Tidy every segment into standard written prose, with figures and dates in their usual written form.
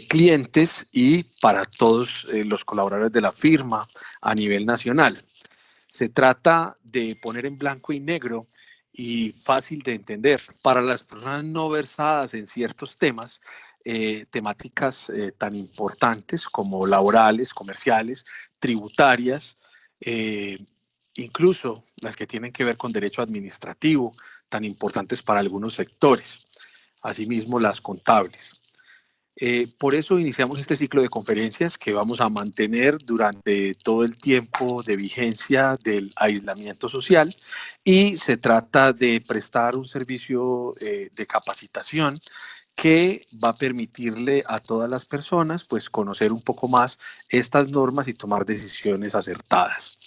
clientes y para todos los colaboradores de la firma a nivel nacional. Se trata de poner en blanco y negro y fácil de entender para las personas no versadas en ciertos temas, temáticas tan importantes como laborales, comerciales, tributarias, eh, incluso las que tienen que ver con derecho administrativo, tan importantes para algunos sectores, asimismo las contables. Por eso iniciamos este ciclo de conferencias que vamos a mantener durante todo el tiempo de vigencia del aislamiento social y se trata de prestar un servicio de capacitación que va a permitirle a todas las personas pues conocer un poco más estas normas y tomar decisiones acertadas.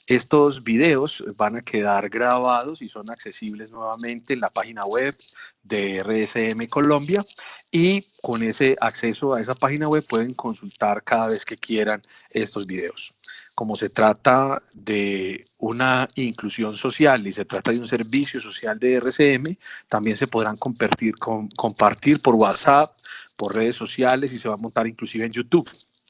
Estos videos van a quedar grabados y son accesibles nuevamente en la página web de RSM Colombia y con ese acceso a esa página web pueden consultar cada vez que quieran estos videos. Como se trata de una inclusión social y se trata de un servicio social de RCM, también se podrán compartir por WhatsApp, por redes sociales y se va a montar inclusive en YouTube.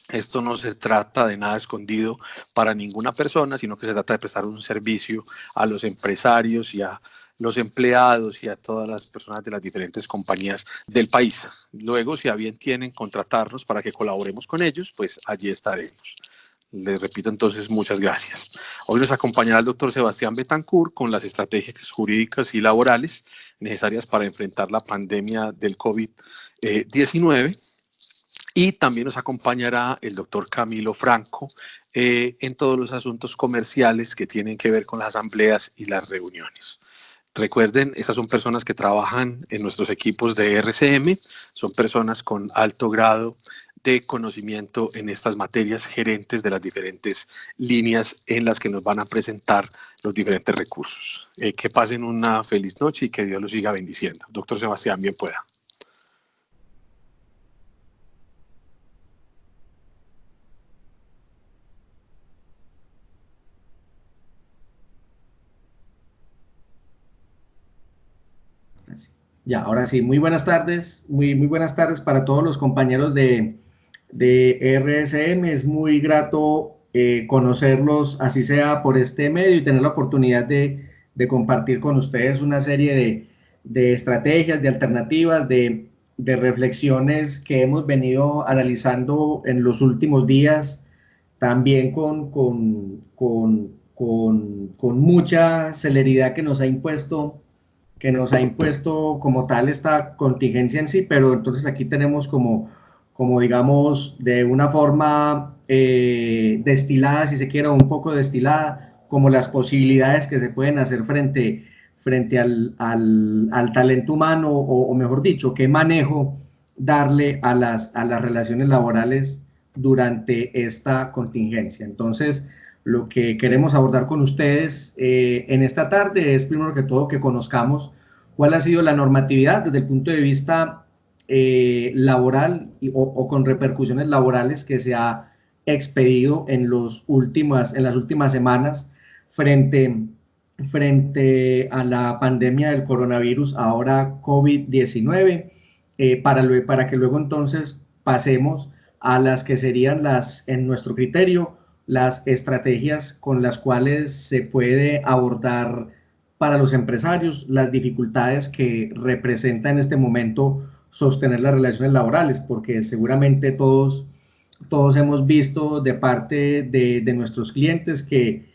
Esto no se trata de nada escondido para ninguna persona, sino que se trata de prestar un servicio a los empresarios y a los empleados y a todas las personas de las diferentes compañías del país. Luego, si a bien tienen contratarnos para que colaboremos con ellos, pues allí estaremos. Les repito entonces, muchas gracias. Hoy nos acompañará el doctor Sebastián Betancourt con las estrategias jurídicas y laborales necesarias para enfrentar la pandemia del COVID-19. Y también nos acompañará el doctor Camilo Franco en todos los asuntos comerciales que tienen que ver con las asambleas y las reuniones. Recuerden, estas son personas que trabajan en nuestros equipos de RCM, son personas con alto grado de conocimiento en estas materias, gerentes de las diferentes líneas en las que nos van a presentar los diferentes recursos. Que pasen una feliz noche y que Dios los siga bendiciendo. Doctor Sebastián, bien pueda. Ya, ahora sí, muy buenas tardes, muy buenas tardes para todos los compañeros de RSM. Es muy grato conocerlos, así sea por este medio, y tener la oportunidad de compartir con ustedes una serie de estrategias, de alternativas, de reflexiones que hemos venido analizando en los últimos días, también con mucha celeridad que nos ha impuesto como tal esta contingencia en sí, pero entonces aquí tenemos como digamos, de una forma destilada, si se quiere, un poco destilada, como las posibilidades que se pueden hacer frente al talento humano, o mejor dicho, qué manejo darle a las relaciones laborales durante esta contingencia. Entonces, lo que queremos abordar con ustedes en esta tarde es, primero que todo, que conozcamos cuál ha sido la normatividad desde el punto de vista laboral o con repercusiones laborales que se ha expedido en las últimas semanas frente a la pandemia del coronavirus, ahora COVID-19, para que luego entonces pasemos a las que serían en nuestro criterio, las estrategias con las cuales se puede abordar para los empresarios las dificultades que representa en este momento sostener las relaciones laborales, porque seguramente todos hemos visto de parte de nuestros clientes que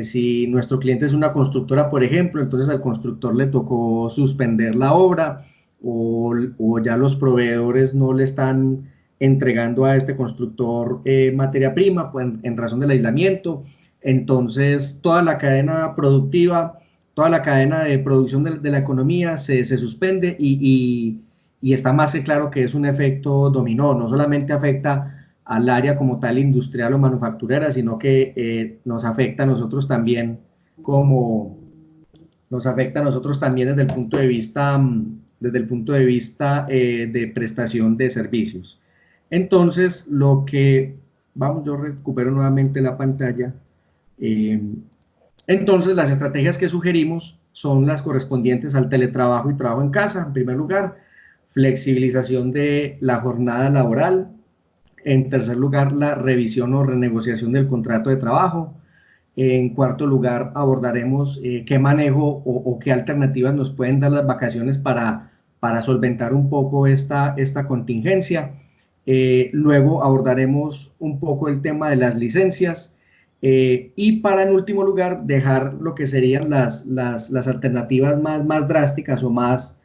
si nuestro cliente es una constructora, por ejemplo, entonces al constructor le tocó suspender la obra, o ya los proveedores no le están entregando a este constructor materia prima pues, en razón del aislamiento. Entonces toda la cadena productiva, toda la cadena de producción de la economía se suspende, y está más que claro que es un efecto dominó. No solamente afecta al área como tal industrial o manufacturera, sino que nos afecta a nosotros también desde el punto de vista de prestación de servicios. Entonces, yo recupero nuevamente la pantalla. Entonces, las estrategias que sugerimos son las correspondientes al teletrabajo y trabajo en casa, en primer lugar, flexibilización de la jornada laboral. En tercer lugar, la revisión o renegociación del contrato de trabajo. En cuarto lugar, abordaremos qué manejo o qué alternativas nos pueden dar las vacaciones para solventar un poco esta contingencia. Luego abordaremos un poco el tema de las licencias. Y para, en último lugar, dejar lo que serían las alternativas más drásticas o más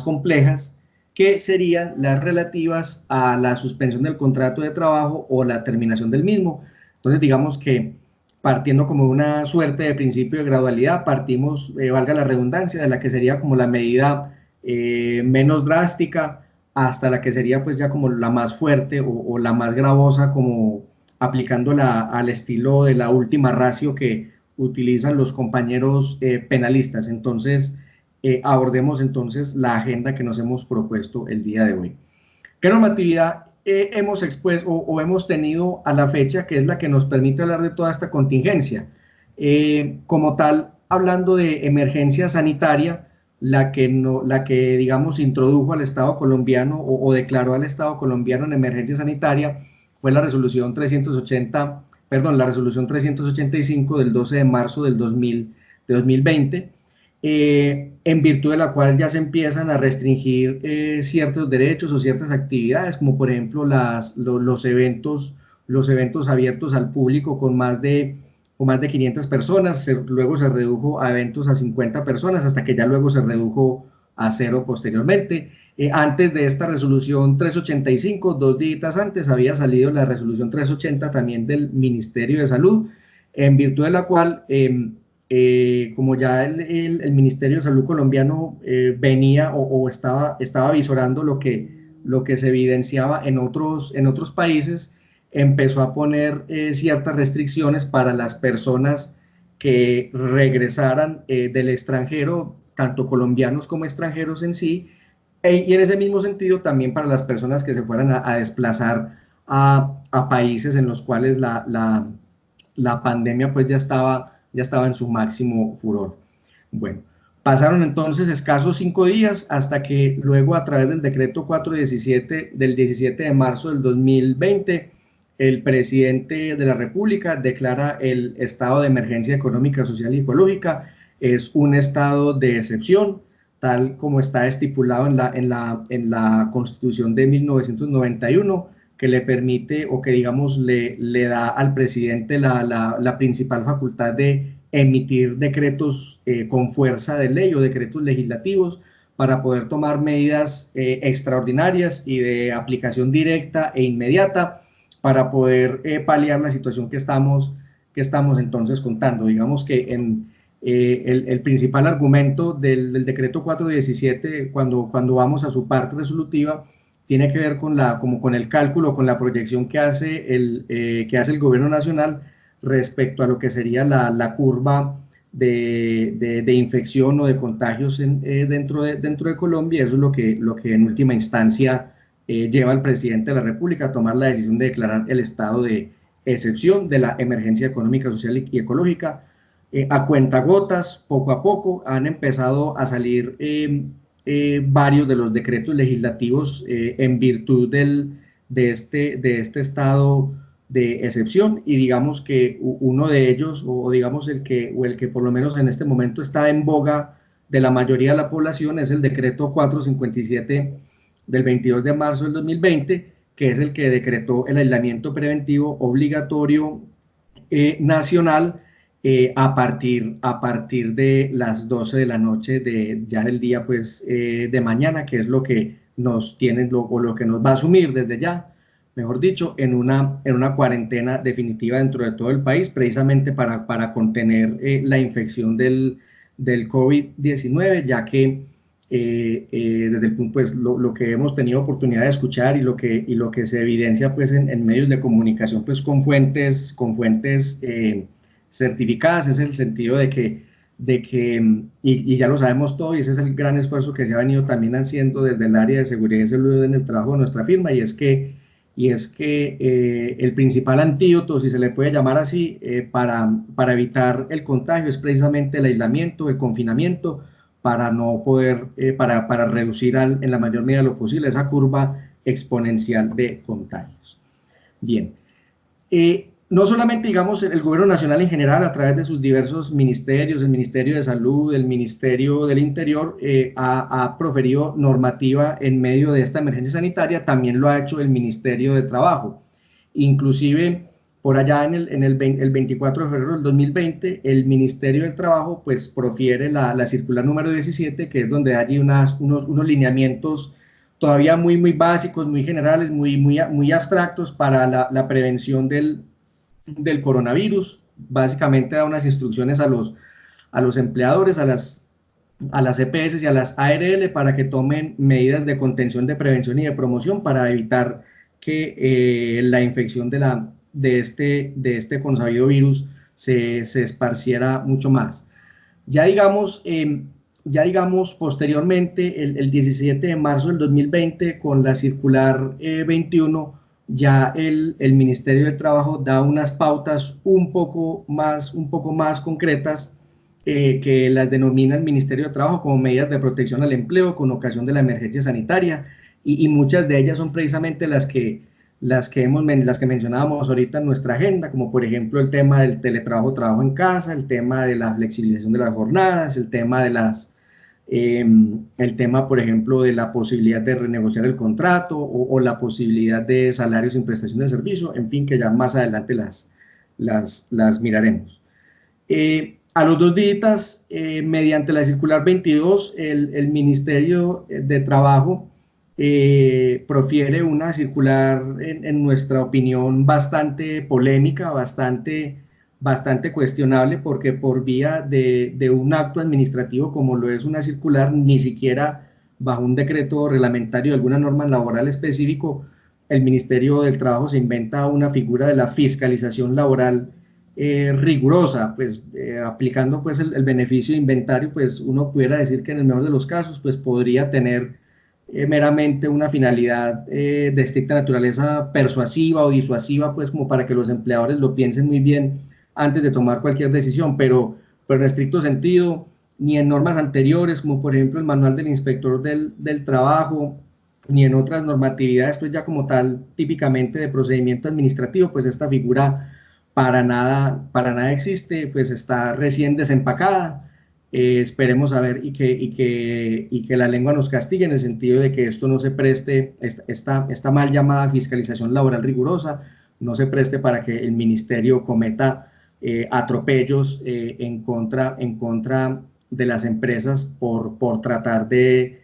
complejas, que serían las relativas a la suspensión del contrato de trabajo o la terminación del mismo. Entonces, digamos que partiendo como una suerte de principio de gradualidad, partimos, valga la redundancia, de la que sería como la medida menos drástica hasta la que sería pues ya como la más fuerte o la más gravosa, como aplicándola al estilo de la última ratio que utilizan los compañeros penalistas. Entonces, abordemos entonces la agenda que nos hemos propuesto el día de hoy. ¿Qué normatividad hemos expuesto o hemos tenido a la fecha que es la que nos permite hablar de toda esta contingencia? Como tal, hablando de emergencia sanitaria, la que digamos introdujo al Estado colombiano o declaró al Estado colombiano en emergencia sanitaria fue la resolución 385 del 12 de marzo del 2020, en virtud de la cual ya se empiezan a restringir ciertos derechos o ciertas actividades, como por ejemplo los eventos abiertos al público con más de 500 personas. Luego se redujo a eventos a 50 personas, hasta que ya luego se redujo a cero posteriormente. Antes de esta resolución 385, 2 días antes, había salido la resolución 380 también del Ministerio de Salud, en virtud de la cual como ya el Ministerio de Salud colombiano venía o estaba visorando lo que se evidenciaba en otros países, empezó a poner ciertas restricciones para las personas que regresaran del extranjero, tanto colombianos como extranjeros en sí, y en ese mismo sentido también para las personas que se fueran a desplazar a países en los cuales la pandemia pues ya estaba en su máximo furor. Bueno, pasaron entonces escasos 5 días hasta que luego, a través del decreto 417 del 17 de marzo del 2020, el presidente de la República declara el estado de emergencia económica, social y ecológica. Es un estado de excepción, tal como está estipulado en la Constitución de 1991, que le permite o que digamos le da al presidente la principal facultad de emitir decretos con fuerza de ley o decretos legislativos para poder tomar medidas extraordinarias y de aplicación directa e inmediata para poder paliar la situación que estamos entonces contando. Digamos que el principal argumento del decreto 417, cuando vamos a su parte resolutiva, tiene que ver con el cálculo, con la proyección que hace el gobierno nacional respecto a lo que sería la curva de infección o de contagios dentro de Colombia. Eso es lo que en última instancia lleva al presidente de la República a tomar la decisión de declarar el estado de excepción de la emergencia económica, social y ecológica. A cuentagotas, poco a poco, han empezado a salir varios de los decretos legislativos en virtud de este estado de excepción, y digamos que uno de ellos, o digamos el que por lo menos en este momento está en boga de la mayoría de la población, es el decreto 457 del 22 de marzo del 2020, que es el que decretó el aislamiento preventivo obligatorio nacional a partir de las 12 de la noche ya del día pues, de mañana, que es lo que nos tienen o lo que nos va a asumir desde ya, mejor dicho, en una cuarentena definitiva dentro de todo el país, precisamente para contener la infección del COVID-19, ya que desde el punto, pues lo que hemos tenido oportunidad de escuchar y lo que se evidencia pues en medios de comunicación pues con fuentes certificadas, es el sentido de que y ya lo sabemos todo, y ese es el gran esfuerzo que se ha venido también haciendo desde el área de seguridad y salud en el trabajo de nuestra firma, y es que el principal antídoto, si se le puede llamar así, para evitar el contagio es precisamente el aislamiento, el confinamiento, para no poder, para reducir en la mayor medida de lo posible esa curva exponencial de contagios. Bien, no solamente, digamos, el gobierno nacional en general, a través de sus diversos ministerios, el Ministerio de Salud, el Ministerio del Interior, ha proferido normativa en medio de esta emergencia sanitaria, también lo ha hecho el Ministerio de Trabajo. Inclusive, por allá el 24 de febrero del 2020, el Ministerio del Trabajo pues profiere la circular número 17, que es donde hay unos lineamientos todavía muy básicos, muy generales, muy abstractos para la prevención del coronavirus. Básicamente da unas instrucciones a los empleadores, a las EPS y a las ARL para que tomen medidas de contención, de prevención y de promoción para evitar que la infección de este consabido virus se esparciera mucho más. Ya digamos, posteriormente, el 17 de marzo del 2020, con la circular 21, ya el Ministerio de Trabajo da unas pautas un poco más concretas, que las denomina el Ministerio de Trabajo como medidas de protección al empleo con ocasión de la emergencia sanitaria, y muchas de ellas son precisamente las que mencionábamos ahorita en nuestra agenda, como por ejemplo el tema del teletrabajo, trabajo en casa, el tema de la flexibilización de las jornadas, el tema, por ejemplo, de la posibilidad de renegociar el contrato, o la posibilidad de salarios sin prestación de servicio, en fin, que ya más adelante las miraremos. A los 2 días, mediante la circular 22, el Ministerio de Trabajo profiere una circular, en nuestra opinión, bastante polémica, bastante cuestionable, porque por vía de un acto administrativo como lo es una circular, ni siquiera bajo un decreto reglamentario de alguna norma laboral específico, el Ministerio del Trabajo se inventa una figura de la fiscalización laboral rigurosa, pues aplicando pues el beneficio de inventario, pues uno pudiera decir que en el mejor de los casos pues podría tener meramente una finalidad de estricta naturaleza persuasiva o disuasiva, pues como para que los empleadores lo piensen muy bien antes de tomar cualquier decisión, pero en estricto sentido, ni en normas anteriores, como por ejemplo el manual del inspector del trabajo, ni en otras normatividades, pues ya como tal, típicamente de procedimiento administrativo, pues esta figura para nada existe, pues está recién desempacada. Esperemos a ver y que la lengua nos castigue, en el sentido de que esto no se preste, esta mal llamada fiscalización laboral rigurosa, no se preste para que el ministerio cometa atropellos en contra de las empresas por tratar de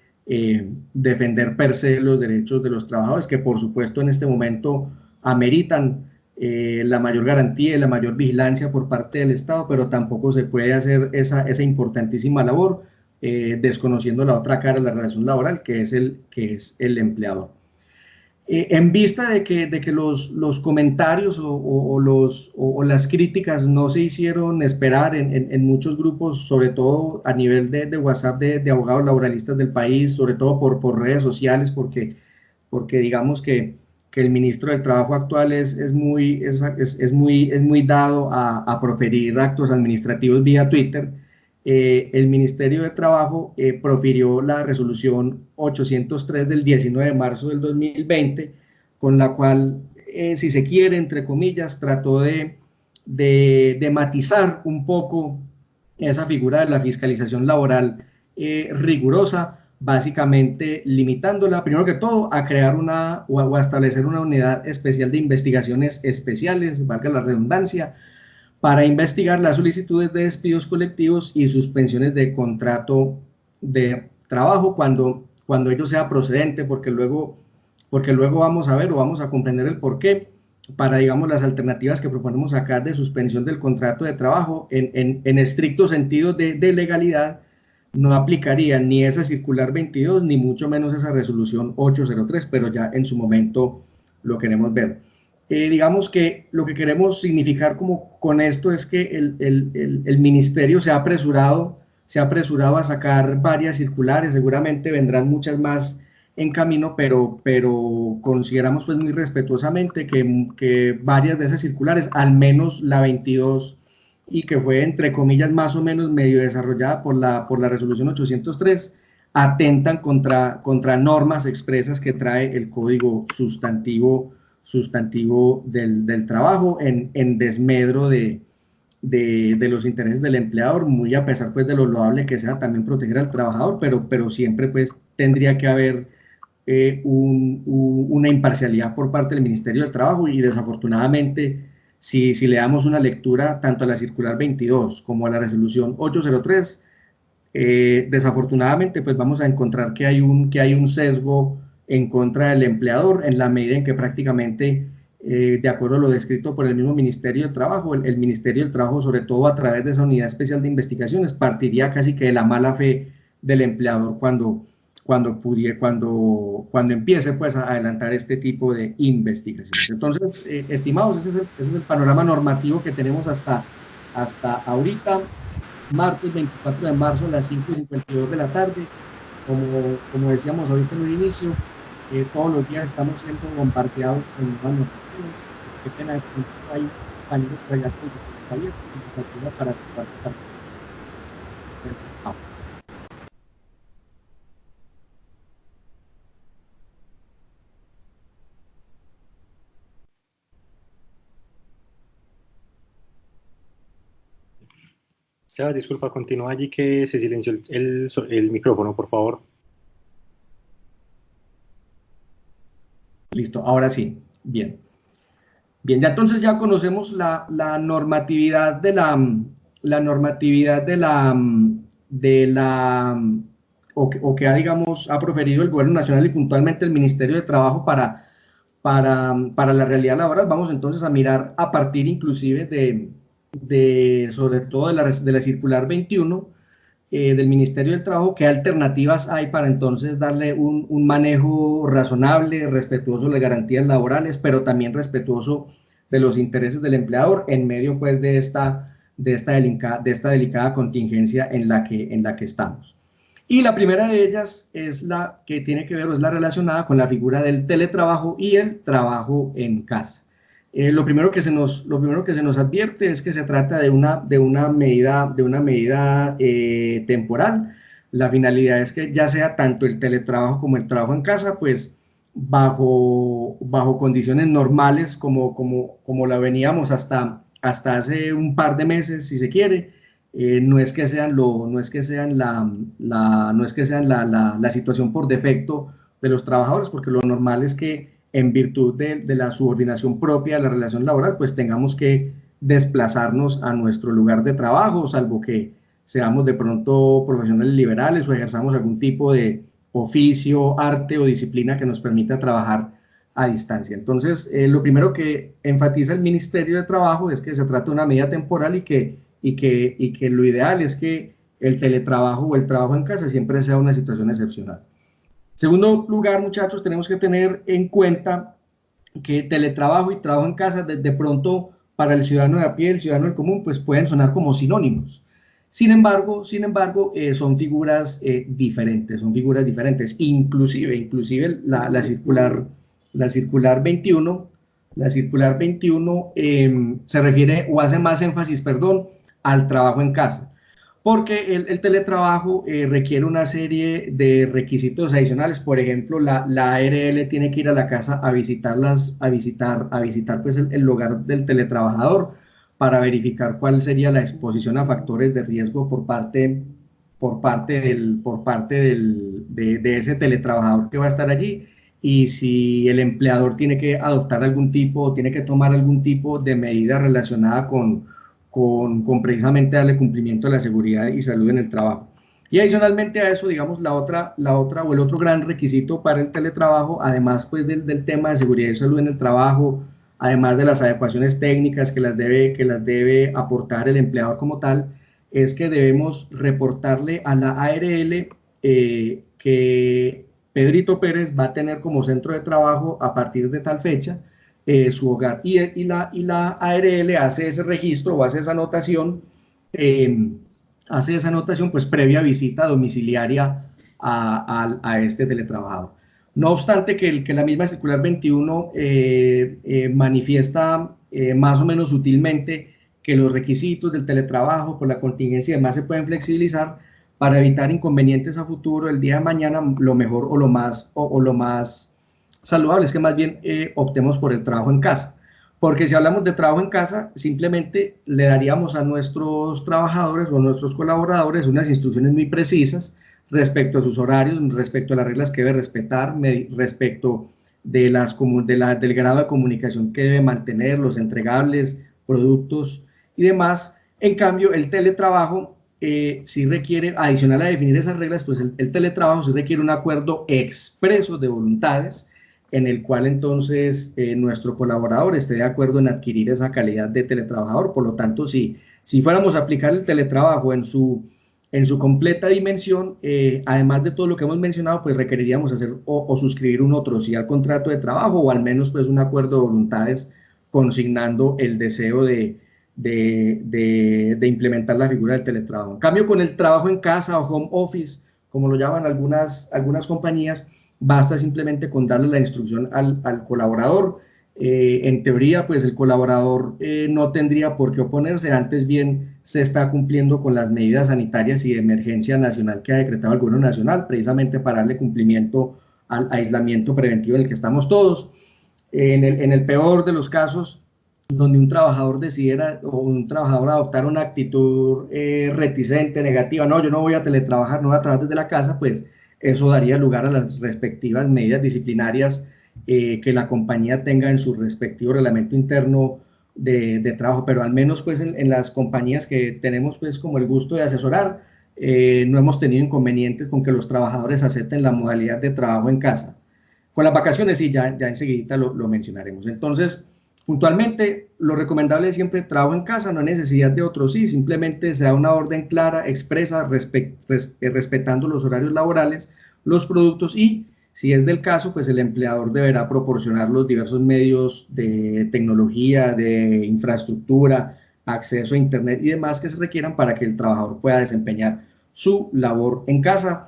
defender per se los derechos de los trabajadores, que por supuesto en este momento ameritan la mayor garantía y la mayor vigilancia por parte del Estado, pero tampoco se puede hacer esa importantísima labor desconociendo la otra cara de la relación laboral, que es el empleador. En vista de que los comentarios o las críticas no se hicieron esperar en muchos grupos, sobre todo a nivel de WhatsApp de abogados laboralistas del país, sobre todo por redes sociales, porque digamos que el ministro del Trabajo actual es muy dado a proferir actos administrativos vía Twitter. El Ministerio de Trabajo profirió la resolución 803 del 19 de marzo del 2020, con la cual, si se quiere, entre comillas, trató de matizar un poco esa figura de la fiscalización laboral rigurosa, básicamente limitándola, primero que todo, a crear o a establecer una unidad especial de investigaciones especiales, valga la redundancia, para investigar las solicitudes de despidos colectivos y suspensiones de contrato de trabajo cuando ello sea procedente, porque luego vamos a ver o vamos a comprender el porqué, para, digamos, las alternativas que proponemos acá de suspensión del contrato de trabajo en estricto sentido de legalidad. No aplicaría ni esa circular 22, ni mucho menos esa resolución 803, pero ya en su momento lo queremos ver. Digamos que lo que queremos significar con esto es que el ministerio se ha apresurado a sacar varias circulares, seguramente vendrán muchas más en camino, pero consideramos pues muy respetuosamente que varias de esas circulares, al menos la 22, y que fue, entre comillas, más o menos medio desarrollada por la resolución 803, atentan contra normas expresas que trae el Código Sustantivo del Trabajo en desmedro de los intereses del empleador, muy a pesar pues de lo loable que sea también proteger al trabajador, pero siempre pues tendría que haber una imparcialidad por parte del Ministerio de Trabajo, y desafortunadamente si le damos una lectura tanto a la circular 22 como a la resolución 803, desafortunadamente pues vamos a encontrar que hay un sesgo en contra del empleador, en la medida en que prácticamente, de acuerdo a lo descrito por el mismo Ministerio de Trabajo, el Ministerio del Trabajo, sobre todo a través de esa unidad especial de investigaciones, partiría casi que de la mala fe del empleador cuando empiece pues a adelantar este tipo de investigaciones. Entonces, estimados, ese es el panorama normativo que tenemos hasta ahorita, martes 24 de marzo a las 5:52 de la tarde. Como decíamos ahorita en un inicio, todos los días estamos siendo bombardeados con nuevas noticias. Qué pena, de pronto hay paneles por allá con los abiertos y nos ayuda para cerrar. Sebas, disculpa, continúa allí que se silenció el micrófono, por favor. Listo, ahora sí, bien. Bien, ya entonces ya conocemos la normatividad o que ha, digamos, ha proferido el Gobierno Nacional y puntualmente el Ministerio de Trabajo para la realidad laboral. Vamos entonces a mirar a partir inclusive sobre todo de la circular 21 del Ministerio del Trabajo, qué alternativas hay para entonces darle un manejo razonable, respetuoso de las garantías laborales, pero también respetuoso de los intereses del empleador en medio pues de esta delicada contingencia en la que estamos. Y la primera de ellas es la que tiene que ver, o es la relacionada con la figura del teletrabajo y el trabajo en casa. Lo primero que se nos advierte es que se trata de una medida temporal. La finalidad es que ya sea tanto el teletrabajo como el trabajo en casa, pues bajo condiciones normales como la veníamos hasta hace un par de meses, si se quiere. No es que sean la situación por defecto de los trabajadores, porque lo normal es que en virtud de la subordinación propia de la relación laboral, pues tengamos que desplazarnos a nuestro lugar de trabajo, salvo que seamos de pronto profesionales liberales o ejerzamos algún tipo de oficio, arte o disciplina que nos permita trabajar a distancia. Entonces, lo primero que enfatiza el Ministerio de Trabajo es que se trata de una medida temporal y que lo ideal es que el teletrabajo o el trabajo en casa siempre sea una situación excepcional. Segundo lugar, muchachos, tenemos que tener en cuenta que teletrabajo y trabajo en casa de pronto para el ciudadano de a pie, el ciudadano del común, pues pueden sonar como sinónimos. Sin embargo, son figuras diferentes, inclusive la circular 21, se refiere o hace más énfasis, al trabajo en casa, porque el teletrabajo requiere una serie de requisitos adicionales. Por ejemplo, la ARL tiene que ir a la casa a visitar pues el hogar del teletrabajador para verificar cuál sería la exposición a factores de riesgo por parte de ese teletrabajador que va a estar allí, y si el empleador tiene que tiene que tomar algún tipo de medida relacionada con precisamente darle cumplimiento a la seguridad y salud en el trabajo. Y adicionalmente a eso, digamos, la otra o el otro gran requisito para el teletrabajo, además pues del tema de seguridad y salud en el trabajo, además de las adecuaciones técnicas que las debe aportar el empleador como tal, es que debemos reportarle a la ARL que Pedrito Pérez va a tener como centro de trabajo a partir de tal fecha su hogar, y la ARL hace ese registro o hace esa anotación pues previa visita domiciliaria a este teletrabajador. No obstante que la misma circular 21 manifiesta más o menos sutilmente que los requisitos del teletrabajo por la contingencia y demás se pueden flexibilizar para evitar inconvenientes a futuro. El día de mañana lo mejor o lo más saludable es que más bien optemos por el trabajo en casa. Porque si hablamos de trabajo en casa, simplemente le daríamos a nuestros trabajadores o a nuestros colaboradores unas instrucciones muy precisas respecto a sus horarios, respecto a las reglas que debe respetar, respecto del grado de comunicación que debe mantener, los entregables, productos y demás. En cambio, el teletrabajo sí requiere, adicional a definir esas reglas, pues el teletrabajo sí requiere un acuerdo expreso de voluntades en el cual entonces nuestro colaborador esté de acuerdo en adquirir esa calidad de teletrabajador. Por lo tanto, si fuéramos a aplicar el teletrabajo en su completa dimensión, además de todo lo que hemos mencionado, pues requeriríamos hacer o suscribir un otro sí al contrato de trabajo, o al menos pues un acuerdo de voluntades consignando el deseo de implementar la figura del teletrabajo. En cambio, con el trabajo en casa o home office, como lo llaman algunas compañías, basta simplemente con darle la instrucción al colaborador. En teoría, pues el colaborador no tendría por qué oponerse, antes bien se está cumpliendo con las medidas sanitarias y de emergencia nacional que ha decretado el gobierno nacional, precisamente para darle cumplimiento al aislamiento preventivo en el que estamos todos. En el peor de los casos, donde un trabajador decidiera o un trabajador adoptara una actitud reticente, negativa, no, yo no voy a teletrabajar, no voy a trabajar desde la casa, pues eso daría lugar a las respectivas medidas disciplinarias que la compañía tenga en su respectivo reglamento interno de trabajo, pero al menos pues en las compañías que tenemos pues como el gusto de asesorar, no hemos tenido inconvenientes con que los trabajadores acepten la modalidad de trabajo en casa. Con las vacaciones sí, ya enseguida lo mencionaremos. Entonces, puntualmente, lo recomendable es siempre trabajo en casa, no hay necesidad de otro sí, simplemente se da una orden clara, expresa, respetando los horarios laborales, los productos y, si es del caso, pues el empleador deberá proporcionar los diversos medios de tecnología, de infraestructura, acceso a internet y demás que se requieran para que el trabajador pueda desempeñar su labor en casa,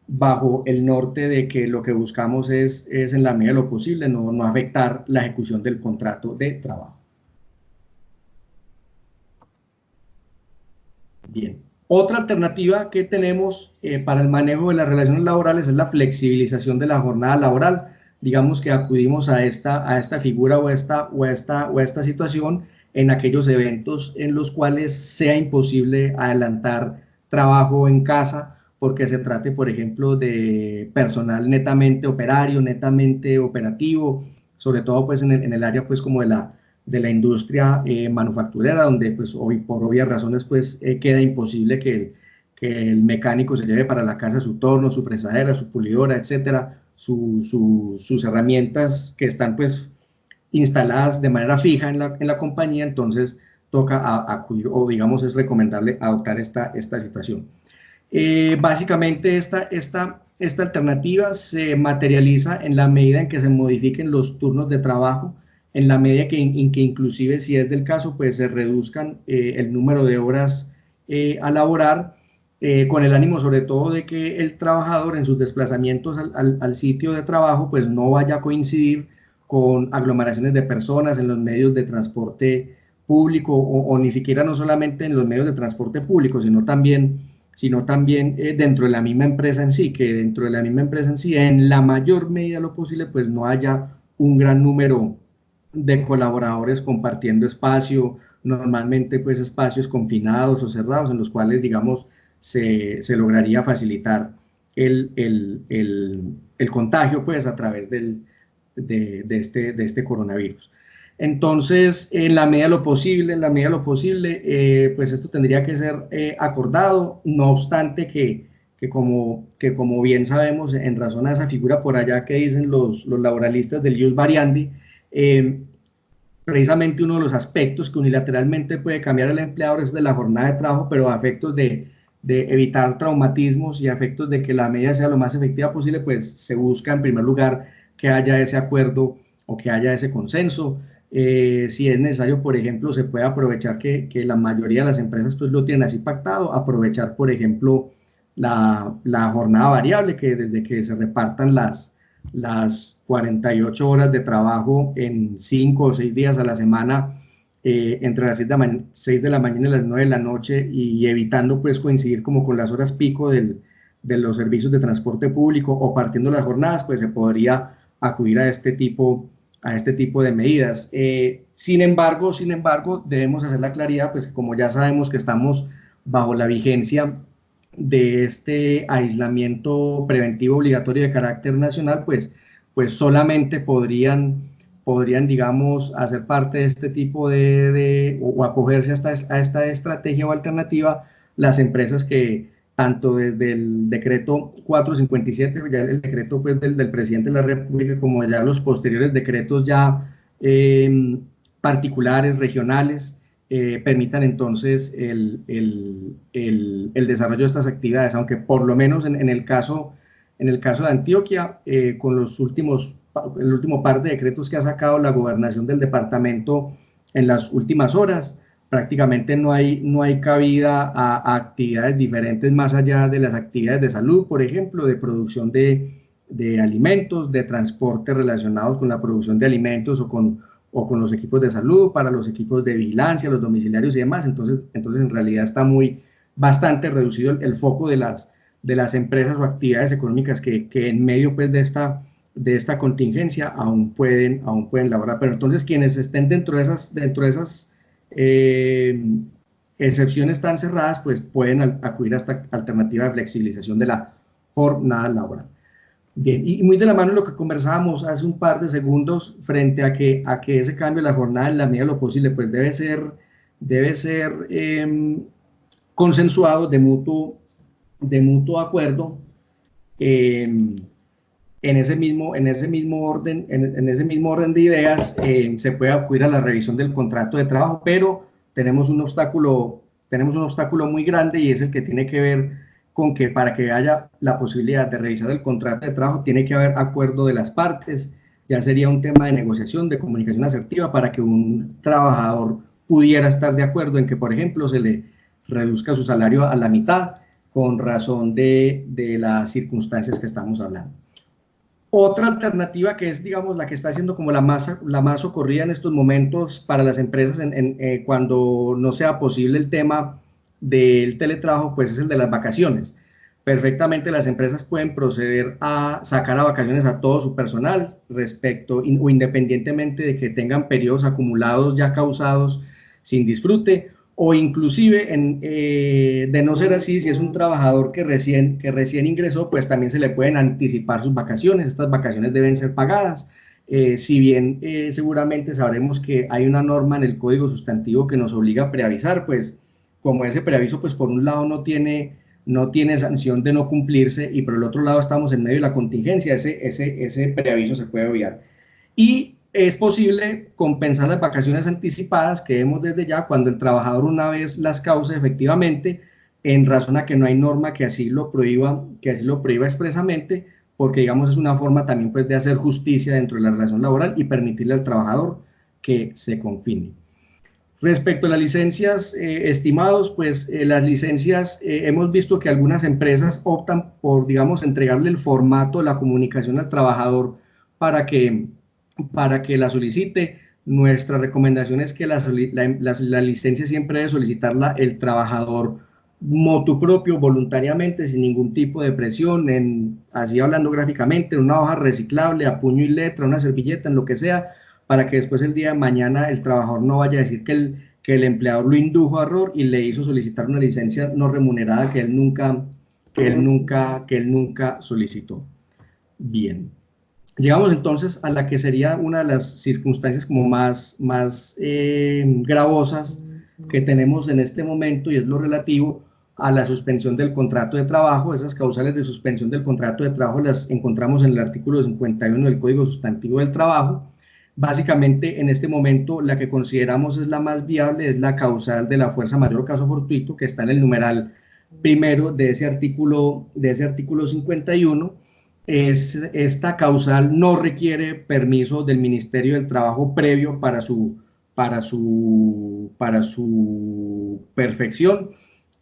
bajo el norte de que lo que buscamos es en la medida de lo posible no afectar la ejecución del contrato de trabajo. Bien. Otra alternativa que tenemos para el manejo de las relaciones laborales es la flexibilización de la jornada laboral. Digamos que acudimos a esta figura o a esta situación en aquellos eventos en los cuales sea imposible adelantar trabajo en casa, porque se trate, por ejemplo, de personal netamente operario, netamente operativo, sobre todo pues en el área pues como de la industria manufacturera, donde pues hoy por obvias razones pues queda imposible que el mecánico se lleve para la casa su torno, su fresadera, su pulidora, etcétera, sus herramientas que están pues instaladas de manera fija en la compañía. Entonces toca acudir, o digamos es recomendable adoptar esta situación. Básicamente esta alternativa se materializa en la medida en que se modifiquen los turnos de trabajo, en la medida en que inclusive si es del caso pues se reduzcan el número de horas a laborar, con el ánimo sobre todo de que el trabajador en sus desplazamientos al sitio de trabajo pues no vaya a coincidir con aglomeraciones de personas en los medios de transporte público o ni siquiera no solamente en los medios de transporte público, sino también dentro de la misma empresa en sí, que dentro de la misma empresa en sí, en la mayor medida de lo posible, pues no haya un gran número de colaboradores compartiendo espacio, normalmente pues espacios confinados o cerrados, en los cuales, digamos, se lograría facilitar el contagio pues a través de este coronavirus. Entonces, en la medida de lo posible, pues esto tendría que ser acordado, no obstante que como bien sabemos, en razón a esa figura por allá que dicen los laboralistas del ius variandi, precisamente uno de los aspectos que unilateralmente puede cambiar el empleador es de la jornada de trabajo, pero a efectos de evitar traumatismos y a efectos de que la medida sea lo más efectiva posible, pues se busca en primer lugar que haya ese acuerdo o que haya ese consenso. Si es necesario, por ejemplo, se puede aprovechar que la mayoría de las empresas pues lo tienen así pactado, aprovechar, por ejemplo, la jornada variable, que desde que se repartan las 48 horas de trabajo en 5 o 6 días a la semana, entre las 6 de la mañana y las 9 de la noche, y evitando pues coincidir como con las horas pico de los servicios de transporte público, o partiendo las jornadas, pues se podría acudir a este tipo de medidas. Sin embargo, debemos hacer la claridad, pues como ya sabemos que estamos bajo la vigencia de este aislamiento preventivo obligatorio de carácter nacional, pues solamente podrían, digamos, hacer parte de este tipo o acogerse a esta estrategia o alternativa las empresas que, tanto desde el decreto 457, ya el decreto pues, del presidente de la República, como ya los posteriores decretos ya particulares, regionales, permitan entonces el desarrollo de estas actividades, aunque por lo menos en el caso de Antioquia, con el último par de decretos que ha sacado la gobernación del departamento en las últimas horas, prácticamente no hay cabida a actividades diferentes más allá de las actividades de salud, por ejemplo, de producción de alimentos, de transporte relacionados con la producción de alimentos o con los equipos de salud, para los equipos de vigilancia, los domiciliarios y demás. Entonces en realidad está bastante reducido el foco de las empresas o actividades económicas que en medio pues, de esta contingencia aún pueden laborar. Pero entonces quienes estén dentro de esas excepciones tan cerradas, pues pueden acudir a esta alternativa de flexibilización de la jornada laboral. Bien, y muy de la mano de lo que conversábamos hace un par de segundos, frente a que ese cambio de la jornada, en la medida de lo posible, pues debe ser consensuado de mutuo acuerdo. En ese mismo orden de ideas, se puede acudir a la revisión del contrato de trabajo, pero tenemos un obstáculo muy grande, y es el que tiene que ver con que para que haya la posibilidad de revisar el contrato de trabajo tiene que haber acuerdo de las partes. Ya sería un tema de negociación, de comunicación asertiva, para que un trabajador pudiera estar de acuerdo en que, por ejemplo, se le reduzca su salario a la mitad con razón de las circunstancias que estamos hablando. Otra alternativa, que es, digamos, la que está siendo como la más socorrida en estos momentos para las empresas cuando no sea posible el tema del teletrabajo, pues es el de las vacaciones. Perfectamente las empresas pueden proceder a sacar a vacaciones a todo su personal, o independientemente de que tengan periodos acumulados ya causados sin disfrute, o inclusive, de no ser así, si es un trabajador que recién ingresó, pues también se le pueden anticipar sus vacaciones. Estas vacaciones deben ser pagadas. Si bien seguramente sabremos que hay una norma en el Código Sustantivo que nos obliga a preavisar, pues como ese preaviso, pues por un lado no tiene sanción de no cumplirse, y por el otro lado estamos en medio de la contingencia, ese preaviso se puede obviar. Y es posible compensar las vacaciones anticipadas que vemos desde ya, cuando el trabajador una vez las cause efectivamente, en razón a que no hay norma que así lo prohíba expresamente, porque digamos es una forma también pues de hacer justicia dentro de la relación laboral y permitirle al trabajador que se confine. Respecto a las licencias, estimados, pues las licencias, hemos visto que algunas empresas optan por, digamos, entregarle el formato de la comunicación al trabajador para que la solicite. Nuestra recomendación es que la licencia siempre debe solicitarla el trabajador motu propio, voluntariamente, sin ningún tipo de presión, así hablando gráficamente, en una hoja reciclable, a puño y letra, una servilleta, en lo que sea, para que después el día de mañana el trabajador no vaya a decir que el empleador lo indujo a error y le hizo solicitar una licencia no remunerada que él nunca solicitó. Bien. Llegamos entonces a la que sería una de las circunstancias como más gravosas que tenemos en este momento, y es lo relativo a la suspensión del contrato de trabajo. Esas causales de suspensión del contrato de trabajo las encontramos en el artículo 51 del Código Sustantivo del Trabajo. Básicamente, en este momento, la que consideramos es la más viable es la causal de la fuerza mayor o caso fortuito, que está en el numeral primero de ese artículo 51. Esta causal no requiere permiso del Ministerio del Trabajo previo para su perfección.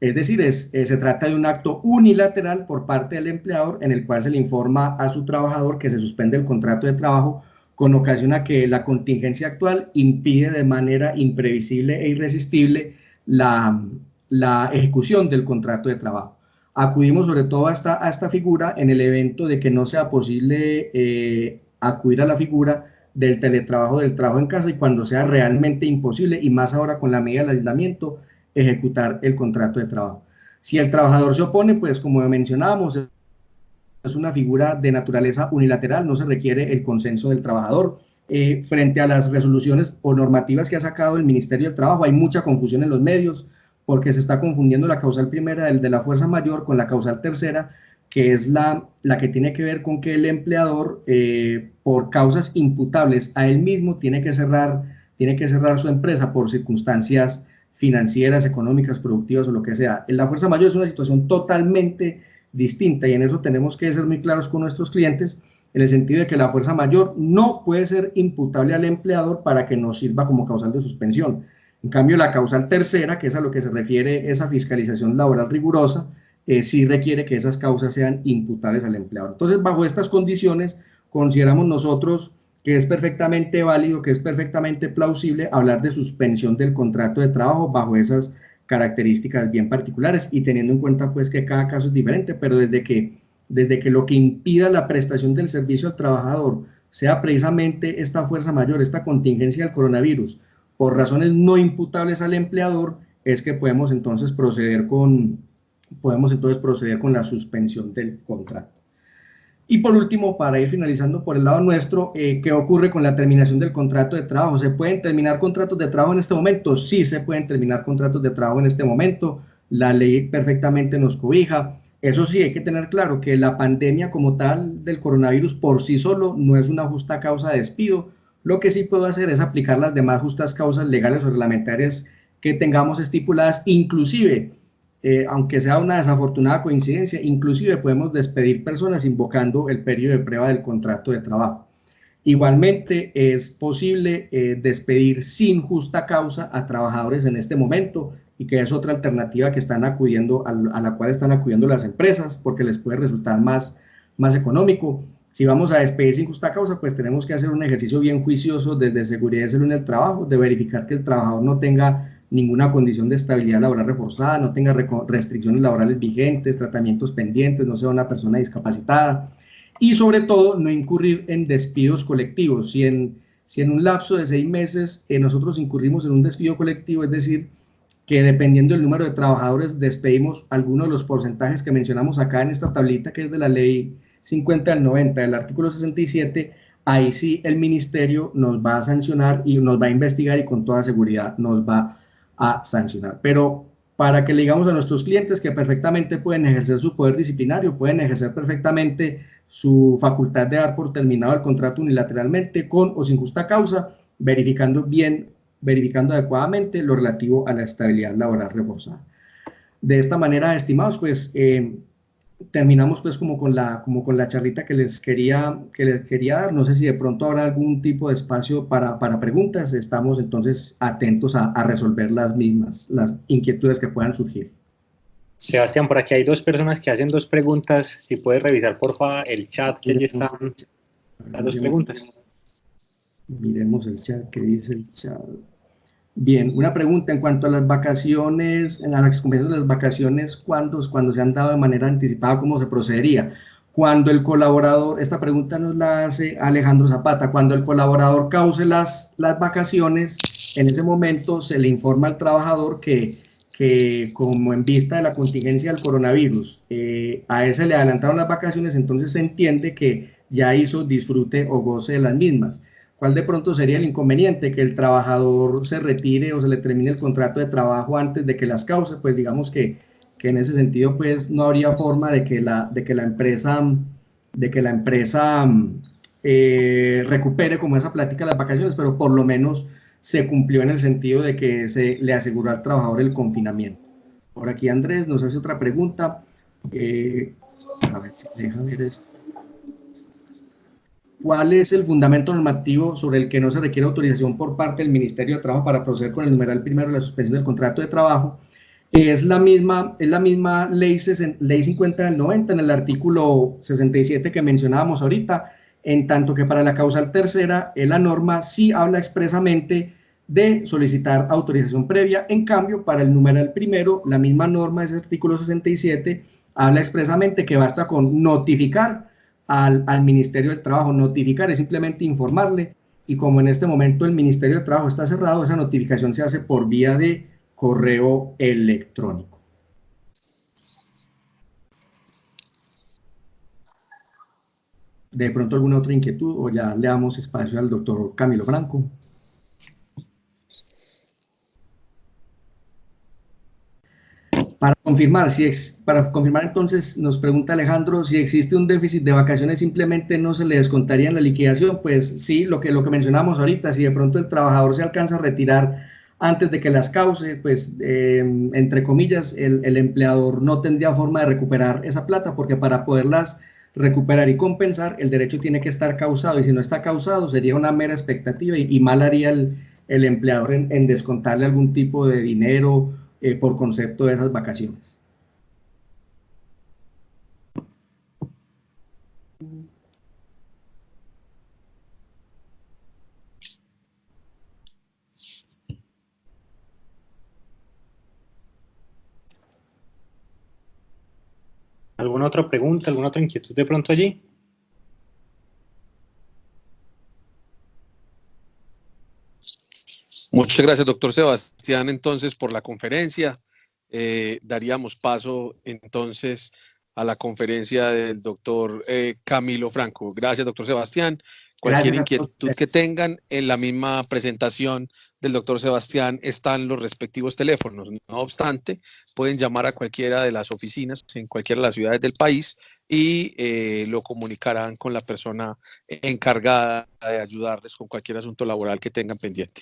Es decir, se trata de un acto unilateral por parte del empleador, en el cual se le informa a su trabajador que se suspende el contrato de trabajo con ocasión a que la contingencia actual impide de manera imprevisible e irresistible la ejecución del contrato de trabajo. Acudimos sobre todo a esta figura en el evento de que no sea posible acudir a la figura del teletrabajo, del trabajo en casa, y cuando sea realmente imposible, y más ahora con la medida del aislamiento, ejecutar el contrato de trabajo. Si el trabajador se opone, pues como mencionábamos, es una figura de naturaleza unilateral, no se requiere el consenso del trabajador. Frente a las resoluciones o normativas que ha sacado el Ministerio del Trabajo, hay mucha confusión en los medios, porque se está confundiendo la causal primera de la fuerza mayor con la causal tercera, que es la que tiene que ver con que el empleador, por causas imputables a él mismo, tiene que cerrar su empresa por circunstancias financieras, económicas, productivas o lo que sea. La fuerza mayor es una situación totalmente distinta, y en eso tenemos que ser muy claros con nuestros clientes, en el sentido de que la fuerza mayor no puede ser imputable al empleador para que nos sirva como causal de suspensión. En cambio, la causal tercera, que es a lo que se refiere esa fiscalización laboral rigurosa, sí requiere que esas causas sean imputables al empleador. Entonces, bajo estas condiciones, consideramos nosotros que es perfectamente válido, que es perfectamente plausible hablar de suspensión del contrato de trabajo bajo esas características bien particulares, y teniendo en cuenta pues que cada caso es diferente, pero desde que lo que impida la prestación del servicio al trabajador sea precisamente esta fuerza mayor, esta contingencia del coronavirus, por razones no imputables al empleador, es que podemos entonces proceder con la suspensión del contrato. Y por último, para ir finalizando por el lado nuestro, ¿qué ocurre con la terminación del contrato de trabajo? ¿Se pueden terminar contratos de trabajo en este momento? Sí, se pueden terminar contratos de trabajo en este momento. La ley perfectamente nos cobija. Eso sí, hay que tener claro que la pandemia como tal del coronavirus por sí solo no es una justa causa de despido. Lo que sí puedo hacer es aplicar las demás justas causas legales o reglamentarias que tengamos estipuladas, inclusive aunque sea una desafortunada coincidencia, inclusive podemos despedir personas invocando el periodo de prueba del contrato de trabajo. Igualmente es posible despedir sin justa causa a trabajadores en este momento, y que es otra alternativa que están acudiendo, a la cual están acudiendo las empresas, porque les puede resultar más económico. Si vamos a despedir sin justa causa, pues tenemos que hacer un ejercicio bien juicioso desde seguridad y salud en el trabajo, de verificar que el trabajador no tenga ninguna condición de estabilidad laboral reforzada, no tenga restricciones laborales vigentes, tratamientos pendientes, no sea una persona discapacitada, y sobre todo no incurrir en despidos colectivos. Si en un lapso de 6 meses nosotros incurrimos en un despido colectivo, es decir, que dependiendo del número de trabajadores despedimos algunos de los porcentajes que mencionamos acá en esta tablita, que es de la ley 50 del 90, del artículo 67, ahí sí el ministerio nos va a sancionar y nos va a investigar, y con toda seguridad nos va a sancionar. Pero para que le digamos a nuestros clientes que perfectamente pueden ejercer su poder disciplinario, pueden ejercer perfectamente su facultad de dar por terminado el contrato unilateralmente, con o sin justa causa, verificando adecuadamente lo relativo a la estabilidad laboral reforzada. De esta manera, estimados, pues terminamos pues como con la charlita que les quería dar. No sé si de pronto habrá algún tipo de espacio para preguntas. Estamos entonces atentos a resolver las inquietudes que puedan surgir. Sebastián, por aquí hay 2 personas que hacen 2 preguntas. Si puedes revisar, porfa, el chat, que allí están las 2 preguntas. Miremos el chat, ¿qué dice el chat? Bien, una pregunta en cuanto a las vacaciones, en las compensaciones de las vacaciones, cuando se han dado de manera anticipada, ¿cómo se procedería? Cuando el colaborador, esta pregunta nos la hace Alejandro Zapata, cuando el colaborador cause las vacaciones, en ese momento se le informa al trabajador que como en vista de la contingencia del coronavirus, a él se le adelantaron las vacaciones, entonces se entiende que ya hizo disfrute o goce de las mismas. ¿Cuál de pronto sería el inconveniente? Que el trabajador se retire o se le termine el contrato de trabajo antes de que las cause. Pues digamos que en ese sentido pues no habría forma de que la empresa recupere como esa plática de las vacaciones, pero por lo menos se cumplió en el sentido de que se le aseguró al trabajador el confinamiento. Por aquí Andrés nos hace otra pregunta. A ver si deja ver esto. ¿Cuál es el fundamento normativo sobre el que no se requiere autorización por parte del Ministerio de Trabajo para proceder con el numeral primero de la suspensión del contrato de trabajo? Es la misma ley 50 del 90, en el artículo 67 que mencionábamos ahorita. en tanto que para la causal tercera, la norma sí habla expresamente de solicitar autorización previa. En cambio, para el numeral primero, la misma norma, ese artículo 67, habla expresamente que basta con notificar al Ministerio del Trabajo. Notificar es simplemente informarle, y como en este momento el Ministerio del Trabajo está cerrado, esa notificación se hace por vía de correo electrónico. ¿De pronto alguna otra inquietud o ya le damos espacio al doctor Camilo Franco? Para confirmar entonces, nos pregunta Alejandro, si existe un déficit de vacaciones, simplemente no se le descontaría en la liquidación. Pues sí, lo que mencionamos ahorita, si de pronto el trabajador se alcanza a retirar antes de que las cause, pues entre comillas, el empleador no tendría forma de recuperar esa plata, porque para poderlas recuperar y compensar, el derecho tiene que estar causado, y si no está causado sería una mera expectativa, y mal haría el empleador en descontarle algún tipo de dinero por concepto de esas vacaciones. ¿Alguna otra pregunta, alguna otra inquietud de pronto allí? Muchas gracias, doctor Sebastián, entonces, por la conferencia. Daríamos paso, entonces, a la conferencia del doctor Camilo Franco. Gracias, doctor Sebastián. Cualquier inquietud que tengan, en la misma presentación del doctor Sebastián están los respectivos teléfonos. No obstante, pueden llamar a cualquiera de las oficinas en cualquiera de las ciudades del país y lo comunicarán con la persona encargada de ayudarles con cualquier asunto laboral que tengan pendiente.